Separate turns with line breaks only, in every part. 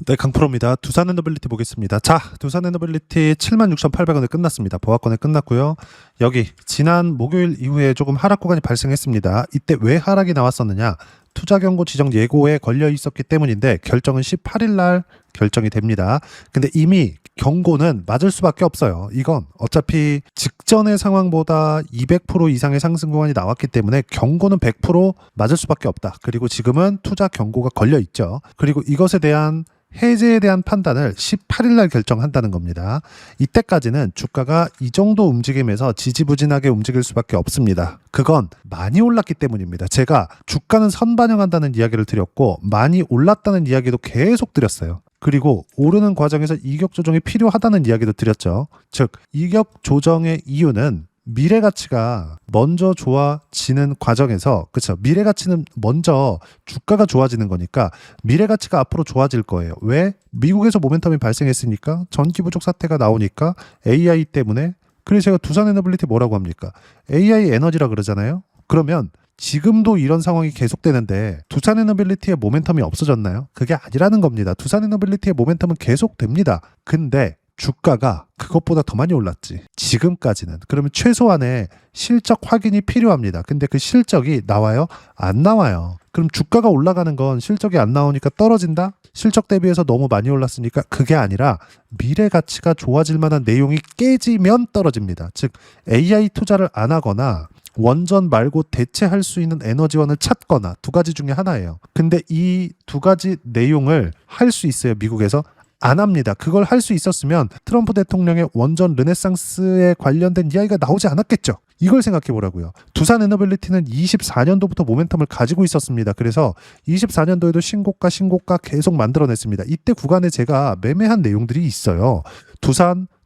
네, 강프로입니다. 두산에너빌리티 보겠습니다. 자, 두산에너빌리티 76,800원에 끝났습니다. 보합권에 끝났고요. 여기 지난 목요일 이후에 조금 하락 구간이 발생했습니다. 이때 왜 하락이 나왔었느냐? 투자 경고 지정 예고에 걸려 있었기 때문인데 결정은 18일 날 결정이 됩니다. 근데 이미 경고는 맞을 수밖에 없어요. 이건 어차피 직전의 상황보다 200% 이상의 상승 구간이 나왔기 때문에 경고는 100% 맞을 수밖에 없다. 그리고 지금은 투자 경고가 걸려 있죠. 그리고 이것에 대한 해제에 대한 판단을 18일 날 결정한다는 겁니다. 이때까지는 주가가 이 정도 움직임에서 지지부진하게 움직일 수밖에 없습니다. 그건 많이 올랐기 때문입니다. 제가 주가는 선반영한다는 이야기를 드렸고 많이 올랐다는 이야기도 계속 드렸어요. 그리고 오르는 과정에서 이격 조정이 필요하다는 이야기도 드렸죠. 즉 이격 조정의 이유는 미래 가치가 먼저 좋아지는 과정에서, 그렇죠, 미래 가치는 먼저 주가가 좋아지는 거니까 미래 가치가 앞으로 좋아질 거예요. 왜? 미국에서 모멘텀이 발생했으니까, 전기 부족 사태가 나오니까, AI 때문에. 그래서 제가 두산에너빌리티 뭐라고 합니까? AI 에너지라 그러잖아요. 그러면 지금도 이런 상황이 계속되는데 두산에너빌리티의 모멘텀이 없어졌나요? 그게 아니라는 겁니다. 두산에너빌리티의 모멘텀은 계속됩니다. 근데 주가가 그것보다 더 많이 올랐지, 지금까지는. 그러면 최소한의 실적 확인이 필요합니다. 근데 그 실적이 나와요? 안 나와요. 그럼 주가가 올라가는 건 실적이 안 나오니까 떨어진다? 실적 대비해서 너무 많이 올랐으니까? 그게 아니라 미래 가치가 좋아질 만한 내용이 깨지면 떨어집니다. 즉 AI 투자를 안 하거나 원전 말고 대체할 수 있는 에너지원을 찾거나, 두 가지 중에 하나예요. 근데 이 두 가지 내용을 할 수 있어요, 미국에서? 안 합니다. 그걸 할 수 있었으면 트럼프 대통령의 원전 르네상스에 관련된 이야기가 나오지 않았겠죠. 이걸 생각해 보라고요. 두산에너빌리티는 24년도부터 모멘텀을 가지고 있었습니다. 그래서 24년도에도 신고가 계속 만들어냈습니다. 이때 구간에 제가 매매한 내용들이 있어요.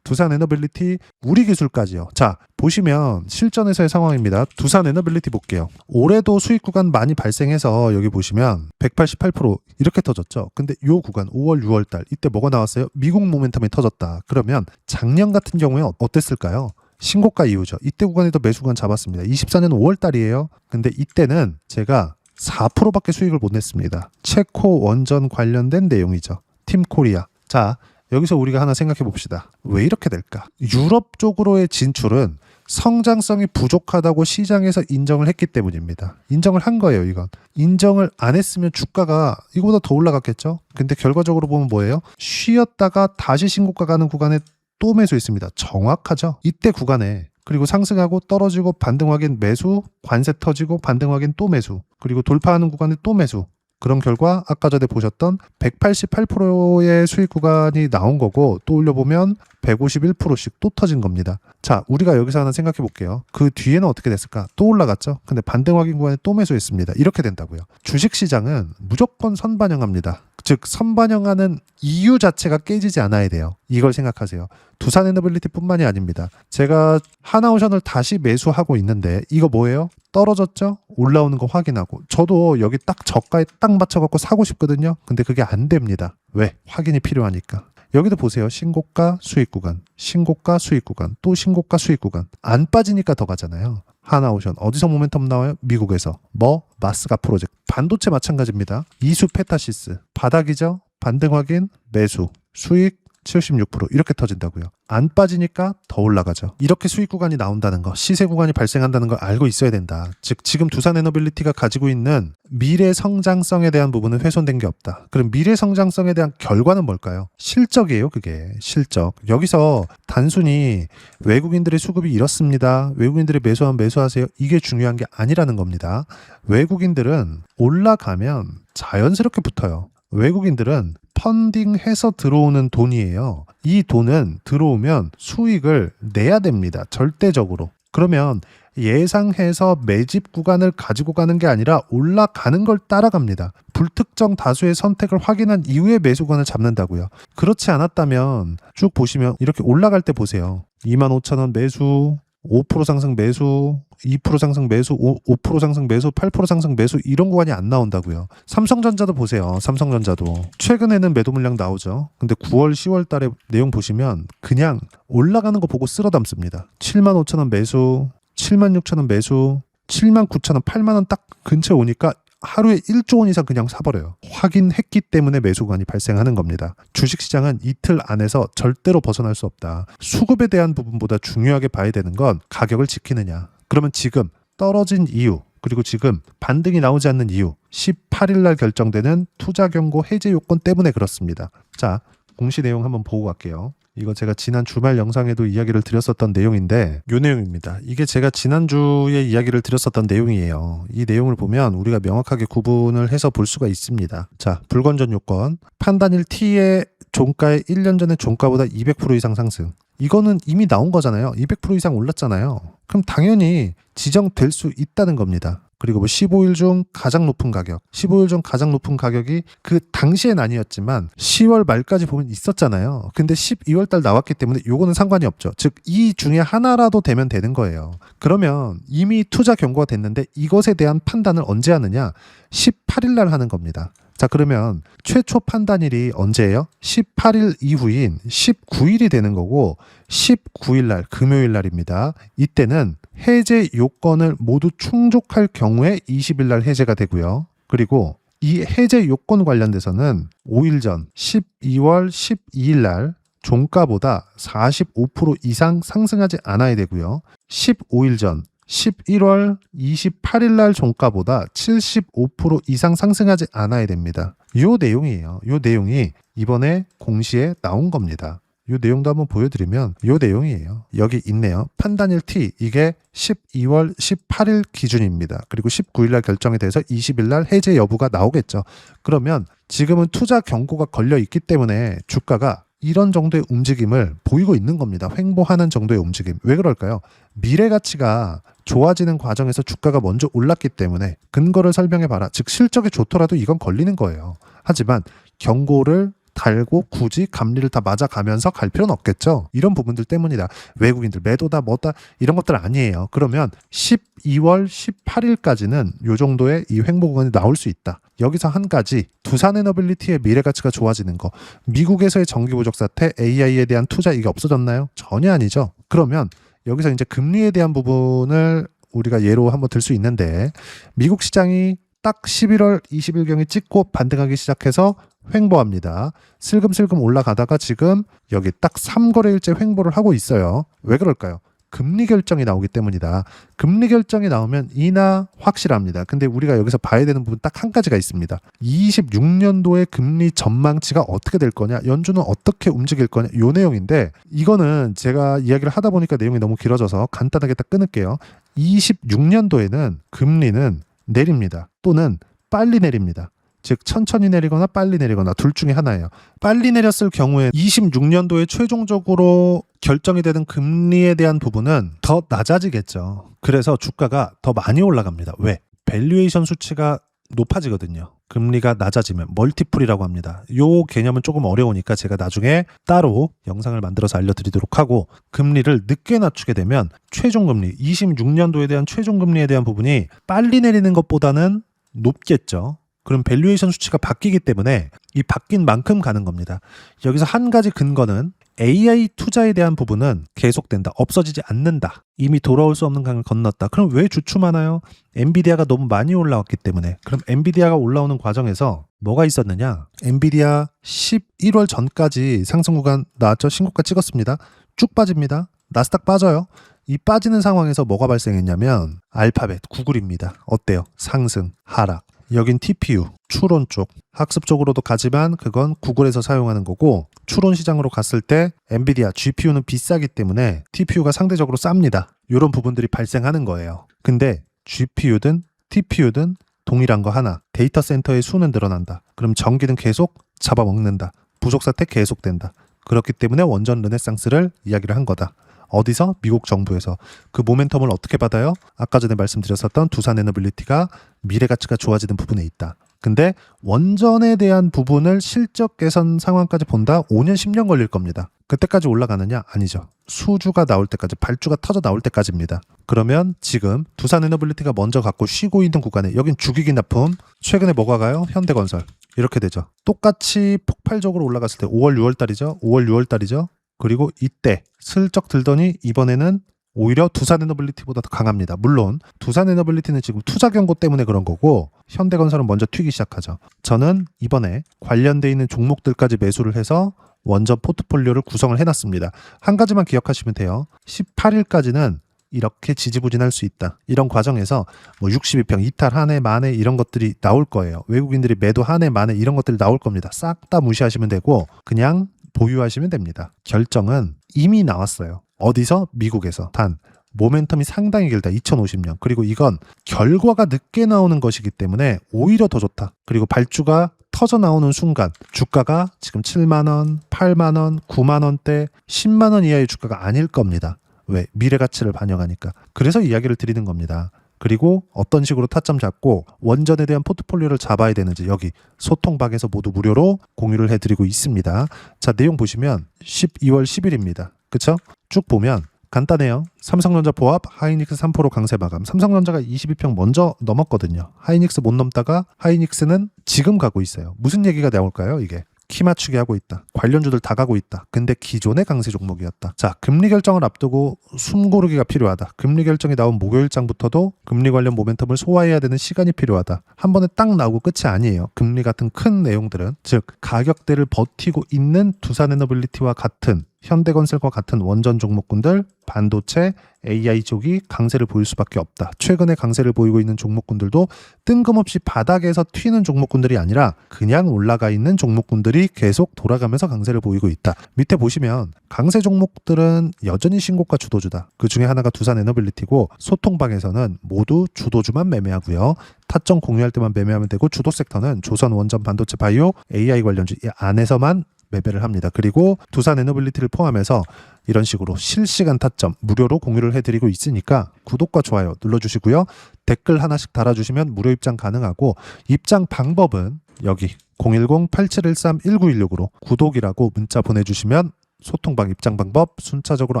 두산에너빌리티, 우리기술까지요. 자, 보시면 실전에서의 상황입니다. 두산에너빌리티 볼게요. 올해도 수익 구간 많이 발생해서 여기 보시면 188% 이렇게 터졌죠. 근데 요 구간 5월, 6월 달 이때 뭐가 나왔어요? 미국 모멘텀이 터졌다. 그러면 작년 같은 경우에 어땠을까요? 신고가 이후죠. 이때 구간에도 매수 구간 잡았습니다. 24년 5월 달이에요. 근데 이때는 제가 4%밖에 수익을 못 냈습니다. 체코 원전 관련된 내용이죠. 팀코리아. 자, 여기서 우리가 하나 생각해 봅시다. 왜 이렇게 될까? 유럽 쪽으로의 진출은 성장성이 부족하다고 시장에서 인정을 했기 때문입니다. 인정을 한 거예요, 이건. 인정을 안 했으면 주가가 이거보다 더 올라갔겠죠? 근데 결과적으로 보면 뭐예요? 쉬었다가 다시 신고가 가는 구간에 또 매수했습니다. 정확하죠? 이때 구간에. 그리고 상승하고 떨어지고 반등 확인 매수, 관세 터지고 반등 확인 또 매수, 그리고 돌파하는 구간에 또 매수. 그런 결과 아까 전에 보셨던 188%의 수익 구간이 나온 거고, 또 올려보면 151%씩 또 터진 겁니다. 자, 우리가 여기서 하나 생각해 볼게요. 그 뒤에는 어떻게 됐을까? 또 올라갔죠? 근데 반등 확인 구간에 또 매수했습니다. 이렇게 된다고요. 주식시장은 무조건 선반영합니다. 즉 선반영하는 이유 자체가 깨지지 않아야 돼요. 이걸 생각하세요. 두산에너빌리티 뿐만이 아닙니다. 제가 하나오션을 다시 매수하고 있는데 이거 뭐예요? 떨어졌죠? 올라오는 거 확인하고. 저도 여기 딱 저가에 딱 맞춰갖고 사고 싶거든요. 근데 그게 안 됩니다. 왜? 확인이 필요하니까. 여기도 보세요. 신고가 수익 구간, 신고가 수익 구간, 또 신고가 수익 구간. 안 빠지니까 더 가잖아요. 하나오션 어디서 모멘텀 나와요? 미국에서. 뭐? 마스가 프로젝트. 반도체 마찬가지입니다. 이수 페타시스 바닥이죠? 반등 확인 매수, 수익 76% 이렇게 터진다고요. 안 빠지니까 더 올라가죠. 이렇게 수익 구간이 나온다는 거, 시세 구간이 발생한다는 걸 알고 있어야 된다. 즉 지금 두산에너빌리티가 가지고 있는 미래 성장성에 대한 부분은 훼손된 게 없다. 그럼 미래 성장성에 대한 결과는 뭘까요? 실적이에요. 그게 실적. 여기서 단순히 외국인들의 수급이 이렇습니다, 외국인들이 매수하면 매수하세요, 이게 중요한 게 아니라는 겁니다. 외국인들은 올라가면 자연스럽게 붙어요. 외국인들은 펀딩해서 들어오는 돈이에요. 이 돈은 들어오면 수익을 내야 됩니다. 절대적으로. 그러면 예상해서 매집 구간을 가지고 가는 게 아니라 올라가는 걸 따라갑니다. 불특정 다수의 선택을 확인한 이후에 매수 구간을 잡는다고요. 그렇지 않았다면 쭉 보시면 이렇게 올라갈 때 보세요. 25,000원 매수, 5% 상승 매수, 2% 상승 매수, 5% 상승 매수, 8% 상승 매수, 이런 구간이 안 나온다고요. 삼성전자도 보세요. 삼성전자도 최근에는 매도 물량 나오죠. 근데 9월, 10월 달에 내용 보시면 그냥 올라가는 거 보고 쓸어 담습니다. 75,000원 매수, 76,000원 매수, 79,000원, 8만원 딱 근처에 오니까 하루에 1조 원 이상 그냥 사버려요. 확인했기 때문에 매수 구간이 발생하는 겁니다. 주식시장은 이틀 안에서 절대로 벗어날 수 없다. 수급에 대한 부분보다 중요하게 봐야 되는 건 가격을 지키느냐. 그러면 지금 떨어진 이유, 그리고 지금 반등이 나오지 않는 이유, 18일 날 결정되는 투자 경고 해제 요건 때문에 그렇습니다. 자, 공시 내용 한번 보고 갈게요. 이거 제가 지난 주말 영상에도 이야기를 드렸었던 내용인데 이 내용입니다. 이게 제가 지난주에 이야기를 드렸었던 내용이에요. 이 내용을 보면 우리가 명확하게 구분을 해서 볼 수가 있습니다. 자, 불건전 요건 판단일 T의 종가의 1년 전의 종가보다 200% 이상 상승. 이거는 이미 나온 거잖아요. 200% 이상 올랐잖아요. 그럼 당연히 지정될 수 있다는 겁니다. 그리고 뭐 15일 중 가장 높은 가격, 15일 중 가장 높은 가격이 그 당시엔 아니었지만 10월 말까지 보면 있었잖아요. 근데 12월 달 나왔기 때문에 요거는 상관이 없죠. 즉 이 중에 하나라도 되면 되는 거예요. 그러면 이미 투자 경고가 됐는데 이것에 대한 판단을 언제 하느냐? 18일 날 하는 겁니다. 자, 그러면 최초 판단일이 언제예요? 18일 이후인 19일이 되는 거고 19일 날 금요일 날입니다. 이때는 해제 요건을 모두 충족할 경우에 20일 날 해제가 되고요. 그리고 이 해제 요건 관련돼서는 5일 전 12월 12일 날 종가보다 45% 이상 상승하지 않아야 되고요. 15일 전 11월 28일 날 종가보다 75% 이상 상승하지 않아야 됩니다. 요 내용이에요. 요 내용이 이번에 공시에 나온 겁니다. 요 내용도 한번 보여드리면 요 내용이에요. 여기 있네요. 판단일 T 이게 12월 18일 기준입니다. 그리고 19일 날 결정이 돼서 20일 날 해제 여부가 나오겠죠. 그러면 지금은 투자 경고가 걸려 있기 때문에 주가가 이런 정도의 움직임을 보이고 있는 겁니다. 횡보하는 정도의 움직임. 왜 그럴까요? 미래 가치가 좋아지는 과정에서 주가가 먼저 올랐기 때문에 근거를 설명해봐라. 즉 실적이 좋더라도 이건 걸리는 거예요. 하지만 경고를 달고 굳이 감리를 다 맞아가면서 갈 필요는 없겠죠. 이런 부분들 때문이다. 외국인들 매도다 뭐다 이런 것들 아니에요. 그러면 12월 18일까지는 이 정도의 이 횡보 구간이 나올 수 있다. 여기서 한 가지 두산에너빌리티의 미래 가치가 좋아지는 거. 미국에서의 정기 부족 사태, AI에 대한 투자 이게 없어졌나요? 전혀 아니죠. 그러면 여기서 이제 금리에 대한 부분을 우리가 예로 한번 들 수 있는데 미국 시장이 딱 11월 20일경에 찍고 반등하기 시작해서 횡보합니다. 슬금슬금 올라가다가 지금 여기 딱 3거래일째 횡보를 하고 있어요. 왜 그럴까요? 금리 결정이 나오기 때문이다. 금리 결정이 나오면 이나 확실합니다. 근데 우리가 여기서 봐야 되는 부분 딱 한 가지가 있습니다. 26년도의 금리 전망치가 어떻게 될 거냐, 연준은 어떻게 움직일 거냐, 요 내용인데 이거는 제가 이야기를 하다 보니까 내용이 너무 길어져서 간단하게 딱 끊을게요. 26년도에는 금리는 내립니다. 또는 빨리 내립니다. 즉 천천히 내리거나 빨리 내리거나 둘 중에 하나예요. 빨리 내렸을 경우에 26년도에 최종적으로 결정이 되는 금리에 대한 부분은 더 낮아지겠죠. 그래서 주가가 더 많이 올라갑니다. 왜? 밸류에이션 수치가 높아지거든요. 금리가 낮아지면 멀티플이라고 합니다. 요 개념은 조금 어려우니까 제가 나중에 따로 영상을 만들어서 알려드리도록 하고, 금리를 늦게 낮추게 되면 최종금리 26년도에 대한 최종금리에 대한 부분이 빨리 내리는 것보다는 높겠죠. 그럼 밸류에이션 수치가 바뀌기 때문에 이 바뀐 만큼 가는 겁니다. 여기서 한 가지 근거는 AI 투자에 대한 부분은 계속된다. 없어지지 않는다. 이미 돌아올 수 없는 강을 건넜다. 그럼 왜 주춤하나요? 엔비디아가 너무 많이 올라왔기 때문에. 그럼 엔비디아가 올라오는 과정에서 뭐가 있었느냐? 엔비디아 11월 전까지 상승 구간 나왔죠? 신고가 찍었습니다. 쭉 빠집니다. 나스닥 빠져요. 이 빠지는 상황에서 뭐가 발생했냐면 알파벳, 구글입니다. 어때요? 상승, 하락. 여긴 TPU, 추론 쪽. 학습적으로도 가지만 그건 구글에서 사용하는 거고, 추론 시장으로 갔을 때 엔비디아, GPU는 비싸기 때문에 TPU가 상대적으로 쌉니다. 이런 부분들이 발생하는 거예요. 근데 GPU든 TPU든 동일한 거 하나, 데이터 센터의 수는 늘어난다. 그럼 전기는 계속 잡아먹는다. 부족 사태 계속된다. 그렇기 때문에 원전 르네상스를 이야기를 한 거다. 어디서? 미국 정부에서. 그 모멘텀을 어떻게 받아요? 아까 전에 말씀드렸었던 두산에너빌리티가 미래 가치가 좋아지는 부분에 있다. 근데 원전에 대한 부분을 실적 개선 상황까지 본다? 5년, 10년 걸릴 겁니다. 그때까지 올라가느냐? 아니죠. 수주가 나올 때까지, 발주가 터져 나올 때까지입니다. 그러면 지금 두산에너빌리티가 먼저 갖고 쉬고 있는 구간에, 여긴 주기기 납품, 최근에 뭐가 가요? 현대건설. 이렇게 되죠. 똑같이 폭발적으로 올라갔을 때 5월, 6월 달이죠. 5월, 6월 달이죠. 그리고 이때 슬쩍 들더니 이번에는 오히려 두산에너빌리티보다 더 강합니다. 물론 두산에너빌리티는 지금 투자 경고 때문에 그런 거고 현대건설은 먼저 튀기 시작하죠. 저는 이번에 관련돼 있는 종목들까지 매수를 해서 원전 포트폴리오를 구성을 해놨습니다. 한 가지만 기억하시면 돼요. 18일까지는 이렇게 지지부진할 수 있다. 이런 과정에서 뭐 62평, 이탈, 한해, 만해 이런 것들이 나올 거예요. 외국인들이 매도 한해, 만해 이런 것들이 나올 겁니다. 싹 다 무시하시면 되고 그냥 보유하시면 됩니다. 결정은 이미 나왔어요. 어디서? 미국에서. 단 모멘텀이 상당히 길다. 2050년. 그리고 이건 결과가 늦게 나오는 것이기 때문에 오히려 더 좋다. 그리고 발주가 터져 나오는 순간 주가가 지금 7만원, 8만원, 9만원대, 10만원 이하의 주가가 아닐 겁니다. 왜? 미래 가치를 반영하니까. 그래서 이야기를 드리는 겁니다. 그리고 어떤 식으로 타점 잡고 원전에 대한 포트폴리오를 잡아야 되는지 여기 소통방에서 모두 무료로 공유를 해드리고 있습니다. 자, 내용 보시면 12월 10일입니다. 그쵸? 쭉 보면 간단해요. 삼성전자 보합, 하이닉스 3% 강세 마감. 삼성전자가 22평 먼저 넘었거든요. 하이닉스 못 넘다가 하이닉스는 지금 가고 있어요. 무슨 얘기가 나올까요? 이게 키 맞추기 하고 있다. 관련주들 다 가고 있다. 근데 기존의 강세 종목이었다. 자, 금리 결정을 앞두고 숨 고르기가 필요하다. 금리 결정이 나온 목요일장부터도 금리 관련 모멘텀을 소화해야 되는 시간이 필요하다. 한 번에 딱 나오고 끝이 아니에요. 금리 같은 큰 내용들은. 즉 가격대를 버티고 있는 두산에너빌리티와 같은 현대건설과 같은 원전 종목군들, 반도체, AI 쪽이 강세를 보일 수밖에 없다. 최근에 강세를 보이고 있는 종목군들도 뜬금없이 바닥에서 튀는 종목군들이 아니라 그냥 올라가 있는 종목군들이 계속 돌아가면서 강세를 보이고 있다. 밑에 보시면 강세 종목들은 여전히 신고가 주도주다. 그 중에 하나가 두산에너빌리티고 소통방에서는 모두 주도주만 매매하고요. 타점 공유할 때만 매매하면 되고 주도 섹터는 조선, 원전, 반도체, 바이오, AI 관련주 이 안에서만 매매를 합니다. 그리고 두산에너빌리티를 포함해서 이런 식으로 실시간 타점 무료로 공유를 해드리고 있으니까 구독과 좋아요 눌러주시고요. 댓글 하나씩 달아주시면 무료 입장 가능하고 입장 방법은 여기 010-8713-1916으로 구독이라고 문자 보내주시면 소통방 입장 방법 순차적으로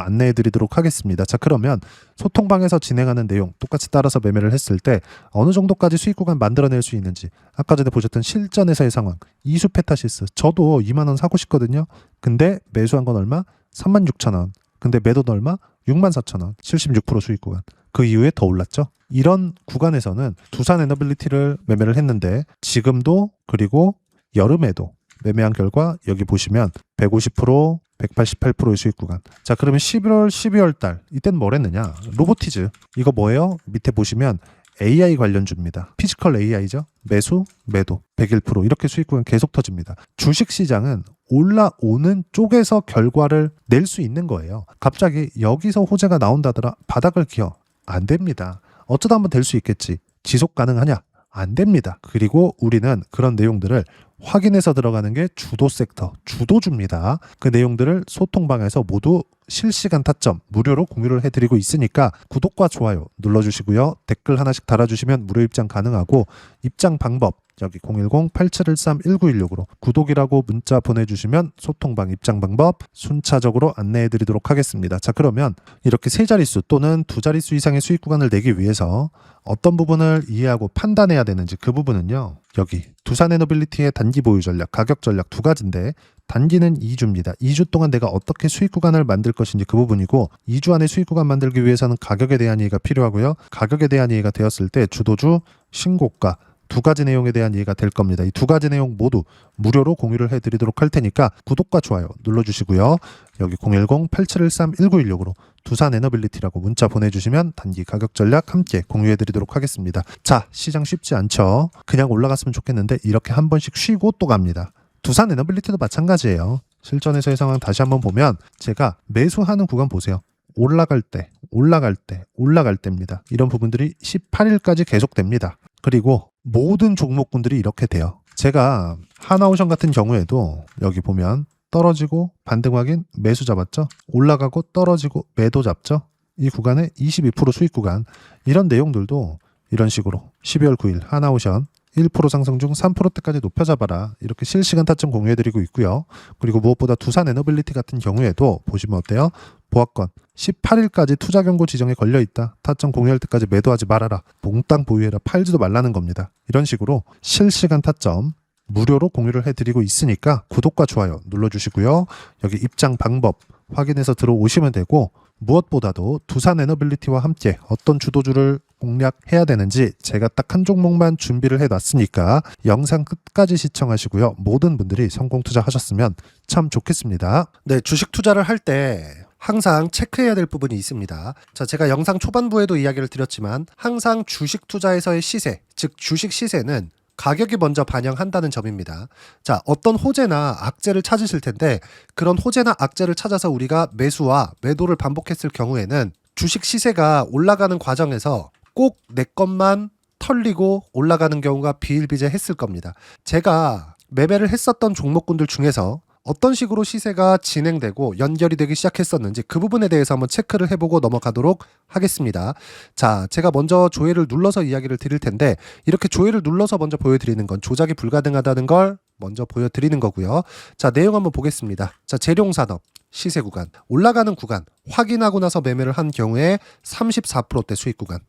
안내해 드리도록 하겠습니다. 자, 그러면 소통방에서 진행하는 내용 똑같이 따라서 매매를 했을 때 어느 정도까지 수익 구간 만들어낼 수 있는지 아까 전에 보셨던 실전에서의 상황 이수 페타시스 저도 2만원 사고 싶거든요. 근데 매수한 건 얼마? 36,000원. 근데 매도는 얼마? 64,000원. 76% 수익 구간. 그 이후에 더 올랐죠. 이런 구간에서는 두산에너빌리티를 매매를 했는데 지금도 그리고 여름에도 매매한 결과 여기 보시면 150%, 188%의 수익 구간. 자, 그러면 11월, 12월 달 이때는 뭘 했느냐? 로보티즈. 이거 뭐예요? 밑에 보시면 AI 관련주입니다. 피지컬 AI죠. 매수, 매도 101% 이렇게 수익 구간 계속 터집니다. 주식시장은 올라오는 쪽에서 결과를 낼 수 있는 거예요. 갑자기 여기서 호재가 나온다더라 바닥을 기어. 안 됩니다. 어쩌다 한번 될 수 있겠지. 지속 가능하냐? 안 됩니다. 그리고 우리는 그런 내용들을 확인해서 들어가는 게 주도 섹터, 주도주입니다. 그 내용들을 소통방에서 모두 실시간 타점 무료로 공유를 해드리고 있으니까 구독과 좋아요 눌러주시고요. 댓글 하나씩 달아주시면 무료 입장 가능하고 입장 방법 여기 010-8713-1916으로 구독이라고 문자 보내주시면 소통방 입장 방법 순차적으로 안내해드리도록 하겠습니다. 자, 그러면 이렇게 세 자릿수 또는 두 자릿수 이상의 수익 구간을 내기 위해서 어떤 부분을 이해하고 판단해야 되는지 그 부분은요. 여기 두산에너빌리티의 단기 보유 전략, 가격 전략 두 가지인데 단기는 2주입니다. 2주 동안 내가 어떻게 수익 구간을 만들 것인지 그 부분이고 2주 안에 수익 구간 만들기 위해서는 가격에 대한 이해가 필요하고요. 가격에 대한 이해가 되었을 때 주도주, 신고가 두 가지 내용에 대한 이해가 될 겁니다. 이 두 가지 내용 모두 무료로 공유를 해드리도록 할 테니까 구독과 좋아요 눌러주시고요. 여기 010-8713-1916으로 두산에너빌리티라고 문자 보내주시면 단기 가격 전략 함께 공유해드리도록 하겠습니다. 자, 시장 쉽지 않죠. 그냥 올라갔으면 좋겠는데 이렇게 한 번씩 쉬고 또 갑니다. 두산에너빌리티도 마찬가지예요. 실전에서의 상황 다시 한번 보면 제가 매수하는 구간 보세요. 올라갈 때, 올라갈 때, 올라갈 때입니다. 이런 부분들이 18일까지 계속됩니다. 그리고 모든 종목군들이 이렇게 돼요. 제가 하나오션 같은 경우에도 여기 보면 떨어지고 반등 확인 매수 잡았죠. 올라가고 떨어지고 매도 잡죠. 이 구간에 22% 수익 구간 이런 내용들도 이런 식으로 12월 9일 하나오션 1% 상승 중 3%대까지 높여잡아라 이렇게 실시간 타점 공유해드리고 있고요. 그리고 무엇보다 두산에너빌리티 같은 경우에도 보시면 어때요? 보합권 18일까지 투자 경고 지정에 걸려있다. 타점 공유할 때까지 매도하지 말아라. 몽땅 보유해라. 팔지도 말라는 겁니다. 이런 식으로 실시간 타점 무료로 공유를 해드리고 있으니까 구독과 좋아요 눌러주시고요. 여기 입장 방법 확인해서 들어오시면 되고 무엇보다도 두산 에너빌리티와 함께 어떤 주도주를 공략해야 되는지 제가 딱 한 종목만 준비를 해놨으니까 영상 끝까지 시청하시고요. 모든 분들이 성공 투자하셨으면 참 좋겠습니다. 네, 주식 투자를 할 때 항상 체크해야 될 부분이 있습니다. 자, 제가 영상 초반부에도 이야기를 드렸지만 항상 주식 투자에서의 시세, 즉 주식 시세는 가격이 먼저 반영한다는 점입니다. 자, 어떤 호재나 악재를 찾으실 텐데 그런 호재나 악재를 찾아서 우리가 매수와 매도를 반복했을 경우에는 주식 시세가 올라가는 과정에서 꼭 내 것만 털리고 올라가는 경우가 비일비재했을 겁니다. 제가 매매를 했었던 종목군들 중에서 어떤 식으로 시세가 진행되고 연결이 되기 시작했었는지 그 부분에 대해서 한번 체크를 해보고 넘어가도록 하겠습니다. 자, 제가 먼저 조회를 눌러서 이야기를 드릴 텐데 이렇게 조회를 눌러서 먼저 보여드리는 건 조작이 불가능하다는 걸 먼저 보여드리는 거고요. 자, 내용 한번 보겠습니다. 자, 재룡산업 시세 구간, 올라가는 구간 확인하고 나서 매매를 한 경우에 34%대 수익 구간.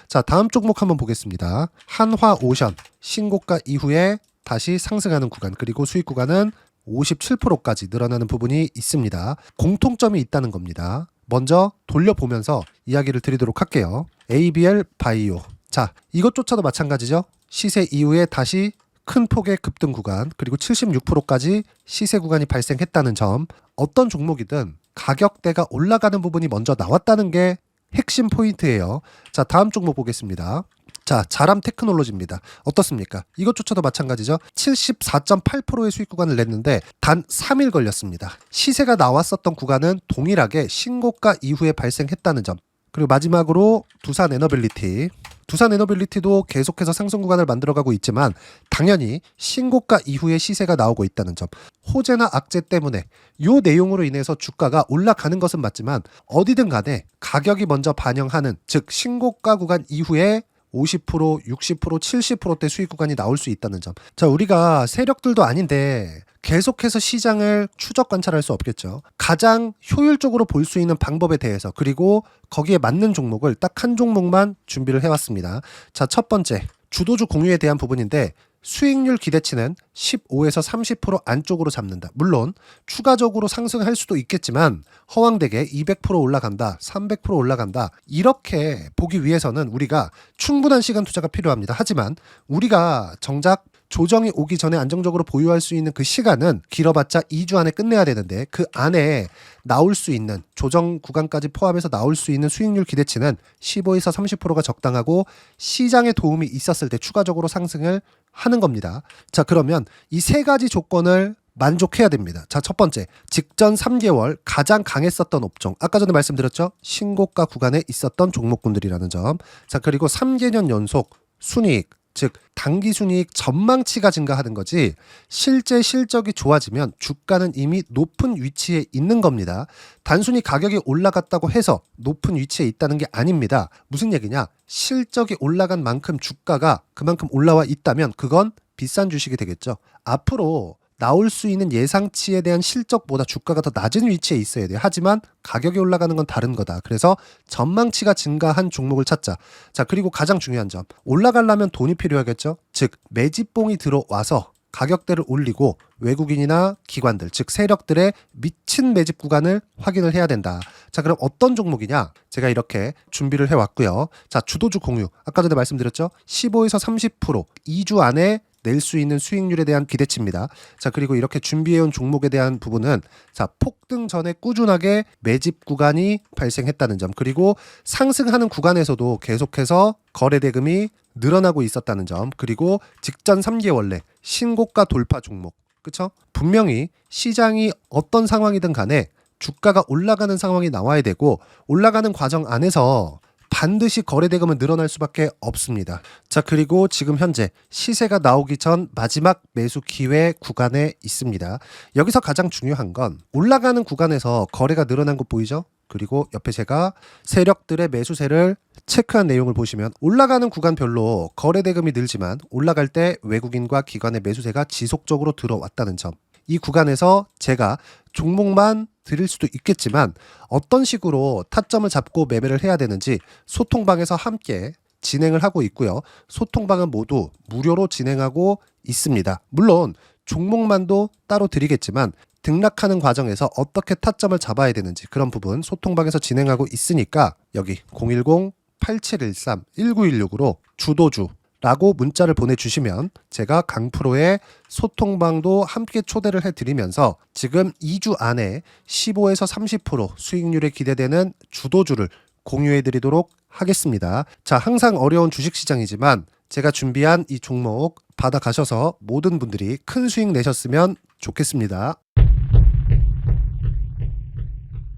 자, 다음 종목 한번 보겠습니다. 한화오션 신고가 이후에 다시 상승하는 구간, 그리고 수익 구간은 57%까지 늘어나는 부분이 있습니다. 공통점이 있다는 겁니다. 먼저 돌려보면서 이야기를 드리도록 할게요. ABL 바이오. 자, 이것조차도 마찬가지죠. 시세 이후에 다시 큰 폭의 급등 구간, 그리고 76%까지 시세 구간이 발생했다는 점. 어떤 종목이든 가격대가 올라가는 부분이 먼저 나왔다는 게 핵심 포인트예요. 자, 다음 종목 보겠습니다. 자, 자람 테크놀로지입니다. 어떻습니까? 이것조차도 마찬가지죠. 74.8%의 수익 구간을 냈는데 단 3일 걸렸습니다. 시세가 나왔었던 구간은 동일하게 신고가 이후에 발생했다는 점. 그리고 마지막으로 두산 에너빌리티. 두산 에너빌리티도 계속해서 상승 구간을 만들어가고 있지만 당연히 신고가 이후에 시세가 나오고 있다는 점. 호재나 악재 때문에 이 내용으로 인해서 주가가 올라가는 것은 맞지만 어디든 간에 가격이 먼저 반영하는, 즉 신고가 구간 이후에 50%, 60%, 70%대 수익 구간이 나올 수 있다는 점. 자, 우리가 세력들도 아닌데 계속해서 시장을 추적 관찰할 수 없겠죠. 가장 효율적으로 볼 수 있는 방법에 대해서, 그리고 거기에 맞는 종목을 딱 한 종목만 준비를 해왔습니다. 자, 첫 번째 주도주 공유에 대한 부분인데 수익률 기대치는 15에서 30% 안쪽으로 잡는다. 물론 추가적으로 상승할 수도 있겠지만 허황되게 200% 올라간다, 300% 올라간다, 이렇게 보기 위해서는 우리가 충분한 시간 투자가 필요합니다. 하지만 우리가 정작 조정이 오기 전에 안정적으로 보유할 수 있는 그 시간은 길어봤자 2주 안에 끝내야 되는데 그 안에 나올 수 있는, 조정 구간까지 포함해서 나올 수 있는 수익률 기대치는 15에서 30%가 적당하고 시장에 도움이 있었을 때 추가적으로 상승을 하는 겁니다. 자, 그러면 이 세 가지 조건을 만족해야 됩니다. 자, 첫 번째, 직전 3개월 가장 강했었던 업종. 아까 전에 말씀드렸죠? 신고가 구간에 있었던 종목군들이라는 점. 자, 그리고 3개년 연속 순이익, 즉 단기 순이익 전망치가 증가하는 거지 실제 실적이 좋아지면 주가는 이미 높은 위치에 있는 겁니다. 단순히 가격이 올라갔다고 해서 높은 위치에 있다는 게 아닙니다. 무슨 얘기냐? 실적이 올라간 만큼 주가가 그만큼 올라와 있다면 그건 비싼 주식이 되겠죠. 앞으로 나올 수 있는 예상치에 대한 실적보다 주가가 더 낮은 위치에 있어야 돼요. 하지만 가격이 올라가는 건 다른 거다. 그래서 전망치가 증가한 종목을 찾자. 자, 그리고 가장 중요한 점. 올라가려면 돈이 필요하겠죠. 즉 매집봉이 들어와서 가격대를 올리고 외국인이나 기관들, 즉 세력들의 미친 매집 구간을 확인을 해야 된다. 자, 그럼 어떤 종목이냐? 제가 이렇게 준비를 해왔고요. 자, 주도주 공유. 아까 전에 말씀드렸죠. 15에서 30% 2주 안에 낼 수 있는 수익률에 대한 기대치입니다. 자, 그리고 이렇게 준비해온 종목에 대한 부분은 자, 폭등 전에 꾸준하게 매집 구간이 발생했다는 점, 그리고 상승하는 구간에서도 계속해서 거래 대금이 늘어나고 있었다는 점, 그리고 직전 3개월 내 신고가 돌파 종목. 그쵸? 분명히 시장이 어떤 상황이든 간에 주가가 올라가는 상황이 나와야 되고 올라가는 과정 안에서 반드시 거래대금은 늘어날 수밖에 없습니다. 자, 그리고 지금 현재 시세가 나오기 전 마지막 매수 기회 구간에 있습니다. 여기서 가장 중요한 건 올라가는 구간에서 거래가 늘어난 거 보이죠? 그리고 옆에 제가 세력들의 매수세를 체크한 내용을 보시면 올라가는 구간별로 거래대금이 늘지만 올라갈 때 외국인과 기관의 매수세가 지속적으로 들어왔다는 점. 이 구간에서 제가 종목만 드릴 수도 있겠지만 어떤 식으로 타점을 잡고 매매를 해야 되는지 소통방에서 함께 진행을 하고 있고요. 소통방은 모두 무료로 진행하고 있습니다. 물론 종목만도 따로 드리겠지만 등락하는 과정에서 어떻게 타점을 잡아야 되는지 그런 부분 소통방에서 진행하고 있으니까 여기 010-8713-1916으로 주도주라고 문자를 보내주시면 제가 강프로의 소통방도 함께 초대를 해드리면서 지금 2주 안에 15에서 30% 수익률이 기대되는 주도주를 공유해드리도록 하겠습니다. 자, 항상 어려운 주식시장이지만 제가 준비한 이 종목 받아가셔서 모든 분들이 큰 수익 내셨으면 좋겠습니다.